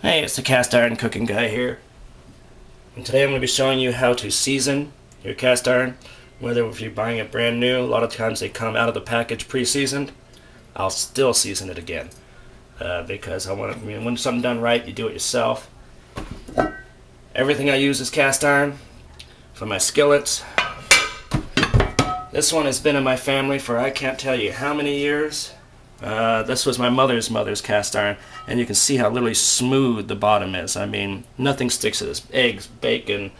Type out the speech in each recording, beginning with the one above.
Hey, it's the cast iron cooking guy here, and today I'm going to be showing you how to season your cast iron. Whether if you're buying it brand new, a lot of times they come out of the package pre-seasoned. I'll still season it again because I want to. When something done right, you do it yourself. Everything I use is cast iron. For my skillets, this one has been in my family for I can't tell you how many years. This was my mother's cast iron, and you can see how literally smooth the bottom is. I mean, nothing sticks to this. Eggs, bacon,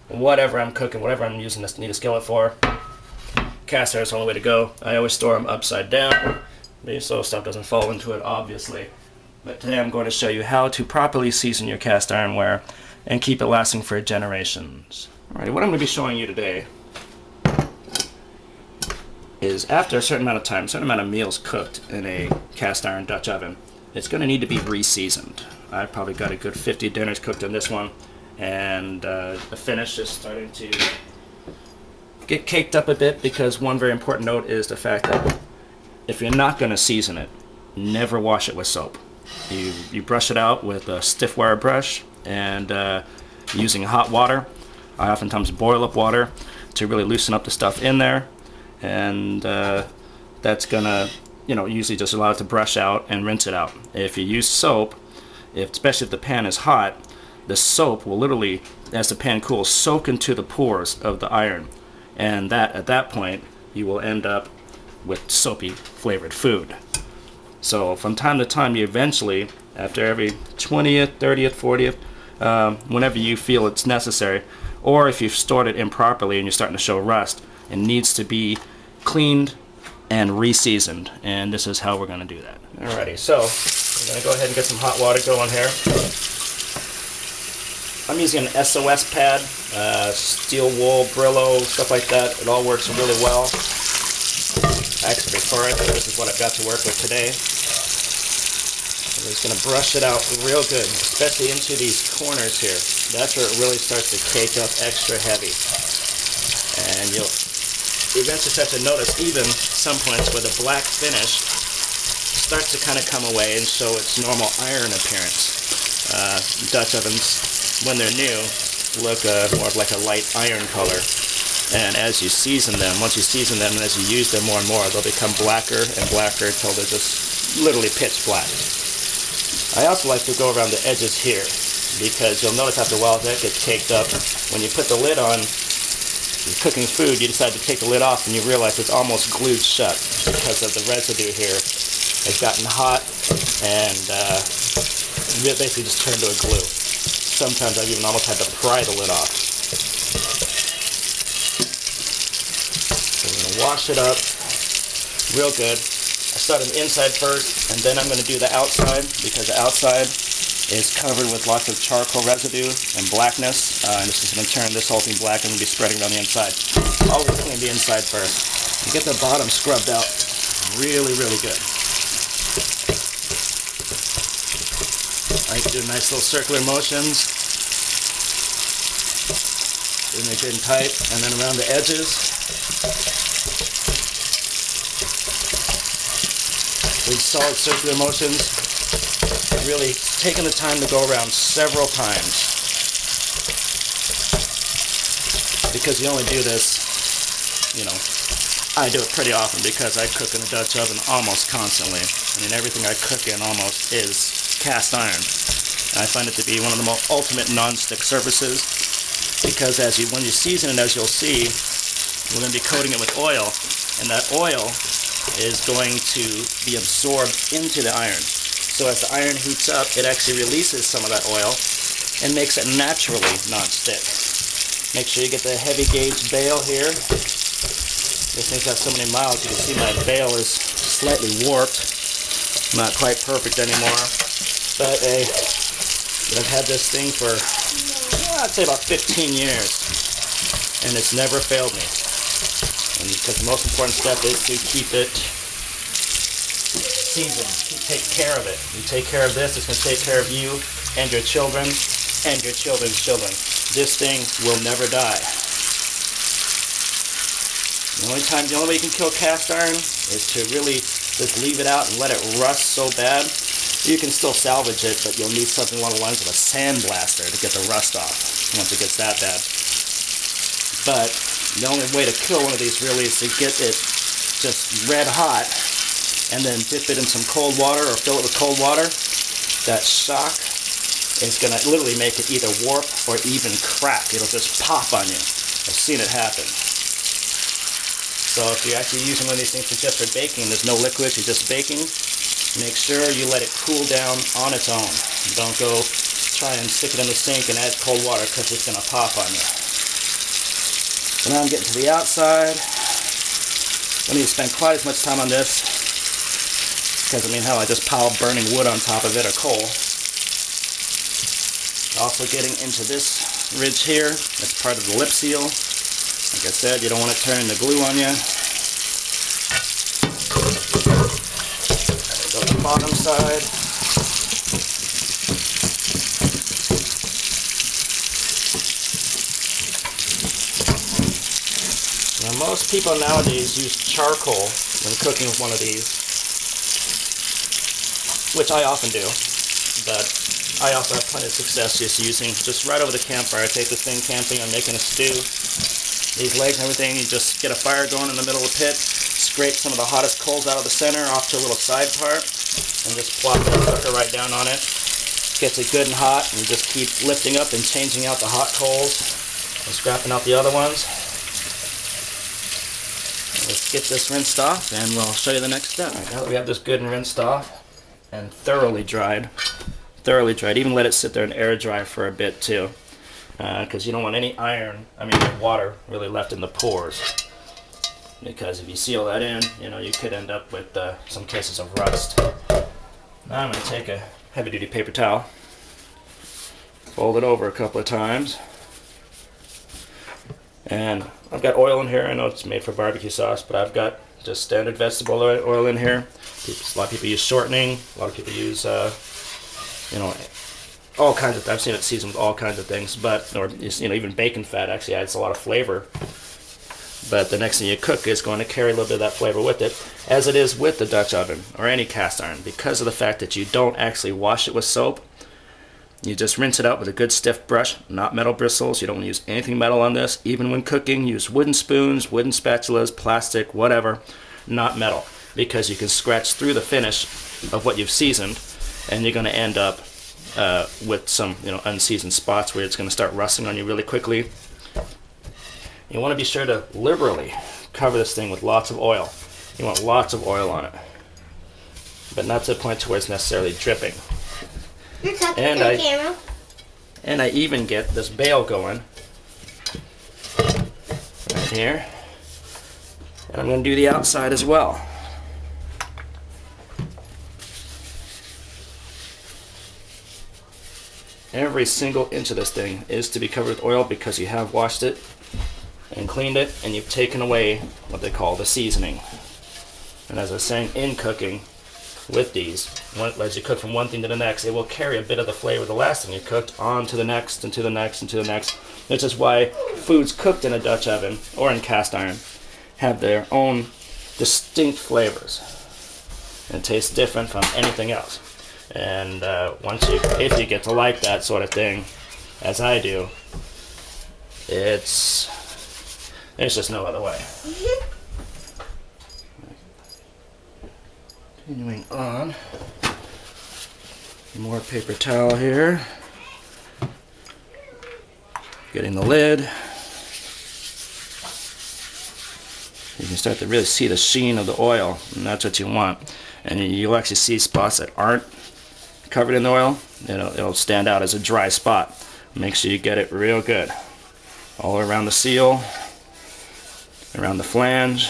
whatever I'm cooking, whatever I'm using this need a skillet for. Cast iron is the only way to go. I always store them upside down, so stuff doesn't fall into it, obviously. But today I'm going to show you how to properly season your cast ironware and keep it lasting for generations. Alright, what I'm going to be showing you today is after a certain amount of time, a certain amount of meals cooked in a cast iron Dutch oven, it's going to need to be re-seasoned. I've probably got a good 50 dinners cooked in this one, and the finish is starting to get caked up a bit because one very important note is the fact that if you're not going to season it, never wash it with soap. You brush it out with a stiff wire brush and using hot water. I oftentimes boil up water to really loosen up the stuff in there. And that's gonna, usually just allow it to brush out and rinse it out. If you use soap, especially if the pan is hot, the soap will literally, as the pan cools, soak into the pores of the iron, and at that point you will end up with soapy flavored food. So from time to time, you eventually, after every 20th, 30th, 40th, whenever you feel it's necessary, or if you've stored it improperly and you're starting to show rust, it needs to be cleaned and re-seasoned, and this is how we're going to do that. Alrighty, so I'm going to go ahead and get some hot water going here. I'm using an SOS pad, steel wool, Brillo, stuff like that. It all works really well. I actually prefer it, but this is what I've got to work with today. I'm just going to brush it out real good, especially into these corners here. That's where it really starts to cake up extra heavy. And you'll eventually start to notice even some points where the black finish starts to kind of come away and show its normal iron appearance. Dutch ovens, when they're new, look more like a light iron color. And as you season them, once you season them and as you use them more and more, they'll become blacker and blacker until they're just literally pitch black. I also like to go around the edges here because you'll notice after a while that gets caked up. When you put the lid on, you're cooking food, you decide to take the lid off and you realize it's almost glued shut because of the residue here. It's gotten hot and basically just turned to a glue. Sometimes I've even almost had to pry the lid off. So I'm going to wash it up real good. I start on the inside first and then I'm going to do the outside because the outside is covered with lots of charcoal residue and blackness, and this is going to turn this whole thing black and will be spreading around the inside. Always clean the inside first. And get the bottom scrubbed out really, really good. I like to do nice little circular motions. Doing it good and tight, and then around the edges. With solid circular motions. Really taking the time to go around several times because you only do this, I do it pretty often because I cook in a Dutch oven almost constantly. I mean, everything I cook in almost is cast iron. And I find it to be one of the most ultimate non-stick surfaces because when you season it, as you'll see, we're going to be coating it with oil, and that oil is going to be absorbed into the iron. So as the iron heats up, it actually releases some of that oil and makes it naturally non-stick. Make sure you get the heavy gauge bail here. This thing's got so many miles, you can see my bail is slightly warped. Not quite perfect anymore. But I've had this thing for, I'd say about 15 years. And it's never failed me. And because the most important step is to keep it seasoned. Take care of it. You take care of this, it's going to take care of you and your children and your children's children. This thing will never die. The only way you can kill cast iron is to really just leave it out and let it rust so bad You can still salvage it, but you'll need something along the lines of a sandblaster to get the rust off once it gets that bad. But the only way to kill one of these really is to get it just red hot and then dip it in some cold water or fill it with cold water. That shock is going to literally make it either warp or even crack. It'll just pop on you. I've seen it happen. So if you're actually using one of these things just for baking, there's no liquids, you're just baking, make sure you let it cool down on its own. Don't go try and stick it in the sink and add cold water because it's going to pop on you. So now I'm getting to the outside. Don't need to spend quite as much time on this because, I mean, hell, I just piled burning wood on top of it or coal. Also getting into this ridge here, that's part of the lip seal. Like I said, you don't want it turning the glue on you. Go to the bottom side. Now most people nowadays use charcoal when cooking with one of these, which I often do, but I also have plenty of success just using, just right over the campfire. I take this thing camping, I'm making a stew. These legs and everything, you just get a fire going in the middle of the pit, scrape some of the hottest coals out of the center off to a little side part, and just plop the cooker right down on it. Gets it good and hot, and you just keep lifting up and changing out the hot coals and scrapping out the other ones. Let's get this rinsed off, and we'll show you the next step. Right, now that we have this good and rinsed off and thoroughly dried, even let it sit there and air dry for a bit too, because you don't want any water really left in the pores, because if you seal that in, you could end up with some cases of rust. Now I'm going to take a heavy duty paper towel, fold it over a couple of times, and I've got oil in here. I know it's made for barbecue sauce, but I've got just standard vegetable oil in here. A lot of people use shortening, a lot of people use all kinds of, I've seen it seasoned with all kinds of things, or even bacon fat actually adds a lot of flavor. But the next thing you cook is going to carry a little bit of that flavor with it, as it is with the Dutch oven or any cast iron, because of the fact that you don't actually wash it with soap. You just rinse it out with a good stiff brush, not metal bristles. You don't want to use anything metal on this. Even when cooking, use wooden spoons, wooden spatulas, plastic, whatever, not metal, because you can scratch through the finish of what you've seasoned, and you're going to end up with some unseasoned spots where it's going to start rusting on you really quickly. You want to be sure to liberally cover this thing with lots of oil. You want lots of oil on it, but not to the point to where it's necessarily dripping. And I even get this bail going right here, and I'm going to do the outside as well. Every single inch of this thing is to be covered with oil, because you have washed it and cleaned it, and you've taken away what they call the seasoning. And as I was saying, in cooking with these, as you cook from one thing to the next, it will carry a bit of the flavor of the last thing you cooked on to the next, and to the next, and to the next. Which is why foods cooked in a Dutch oven or in cast iron have their own distinct flavors and taste different from anything else. And if you get to like that sort of thing, as I do, there's just no other way. Continuing on, more paper towel here, getting the lid. You can start to really see the sheen of the oil, and that's what you want. And you'll actually see spots that aren't covered in oil. It'll stand out as a dry spot. Make sure you get it real good all around the seal, around the flange,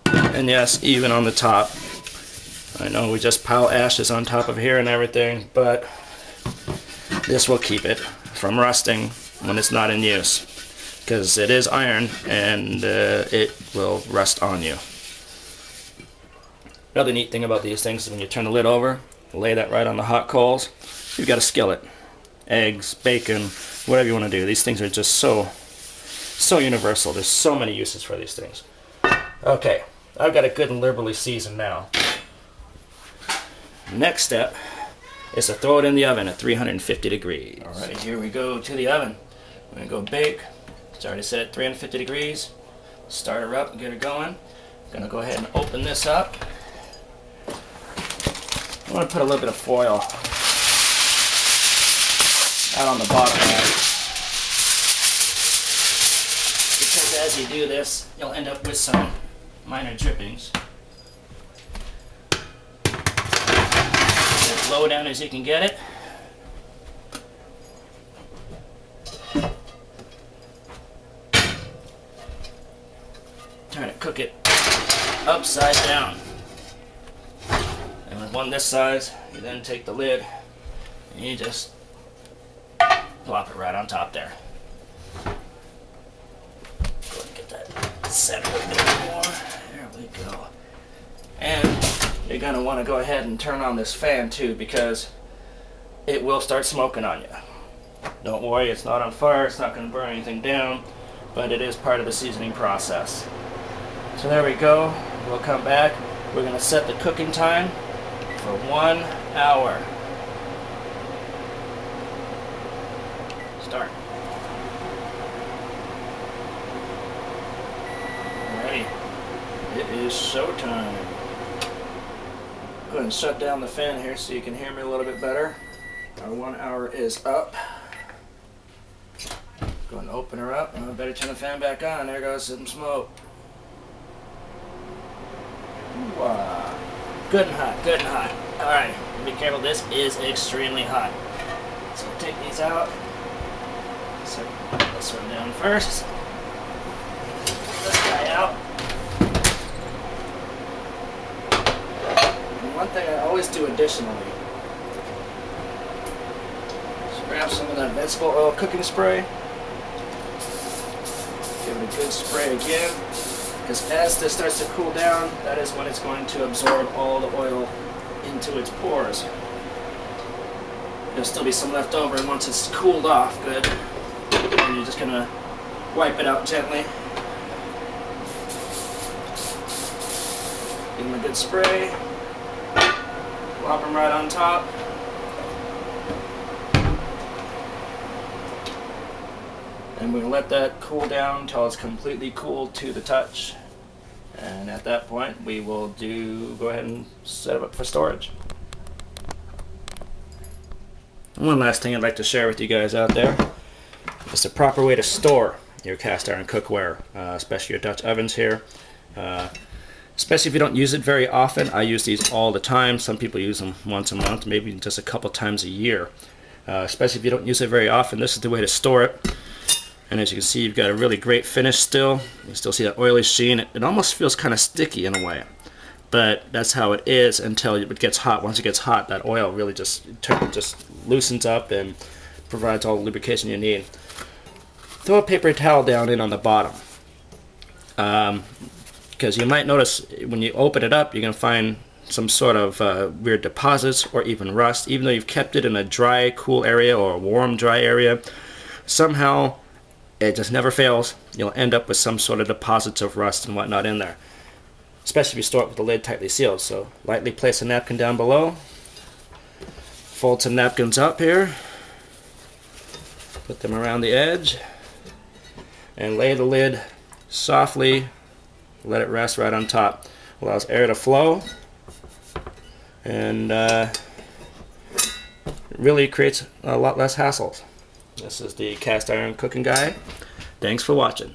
and yes, even on the top. I know we just pile ashes on top of here and everything, but this will keep it from rusting when it's not in use, because it is iron and it will rust on you. Another neat thing about these things is when you turn the lid over, lay that right on the hot coals, you've got a skillet. Eggs, bacon, whatever you want to do. These things are just so universal. There's so many uses for these things. Okay, I've got it good and liberally seasoned now. Next step is to throw it in the oven at 350 degrees. Alright, here we go to the oven. We're going to go bake. It's already set at 350 degrees. Start her up and get her going. I'm going to go ahead and open this up. I'm going to put a little bit of foil out on the bottom there. Because as you do this, you'll end up with some minor drippings. As low down as you can get it. Try to cook it upside down. And with one this size, you then take the lid and you just plop it right on top there. Go ahead and get that set a little bit more. There we go. And you're going to want to go ahead and turn on this fan too, because it will start smoking on you. Don't worry, it's not on fire, it's not going to burn anything down, but it is part of the seasoning process. So there we go. We'll come back. We're going to set the cooking time for 1 hour. Start. Alrighty. It is showtime. Go ahead and shut down the fan here so you can hear me a little bit better. Our 1 hour is up. Go ahead and open her up. I better turn the fan back on. There goes some smoke. Wow. Good and hot, good and hot. Alright, be careful, this is extremely hot. So we'll take these out. Set this one down first. This guy out. And one thing I always do additionally is grab some of that vegetable oil cooking spray. Give it a good spray again. Because as this starts to cool down, that is when it's going to absorb all the oil into its pores. There'll still be some left over, and once it's cooled off good, then you're just going to wipe it out gently. Give them a good spray. Plop them right on top. And we're going to let that cool down until it's completely cooled to the touch. And at that point, we will go ahead and set it up for storage. One last thing I'd like to share with you guys out there is the proper way to store your cast iron cookware, especially your Dutch ovens here. Especially if you don't use it very often. I use these all the time. Some people use them once a month, maybe just a couple times a year. Especially if you don't use it very often, this is the way to store it. And as you can see, you've got a really great finish still. You still see that oily sheen. It almost feels kind of sticky in a way. But that's how it is until it gets hot. Once it gets hot, that oil really just loosens up and provides all the lubrication you need. Throw a paper towel down in on the bottom. Because you might notice when you open it up, you're going to find some sort of weird deposits or even rust. Even though you've kept it in a dry, cool area or a warm, dry area, somehow it just never fails. You'll end up with some sort of deposits of rust and whatnot in there. Especially if you store it with the lid tightly sealed. So lightly place a napkin down below. Fold some napkins up here. Put them around the edge. And lay the lid softly. Let it rest right on top. Allows air to flow. And it really creates a lot less hassles. This is the cast iron cooking guide. Thanks for watching.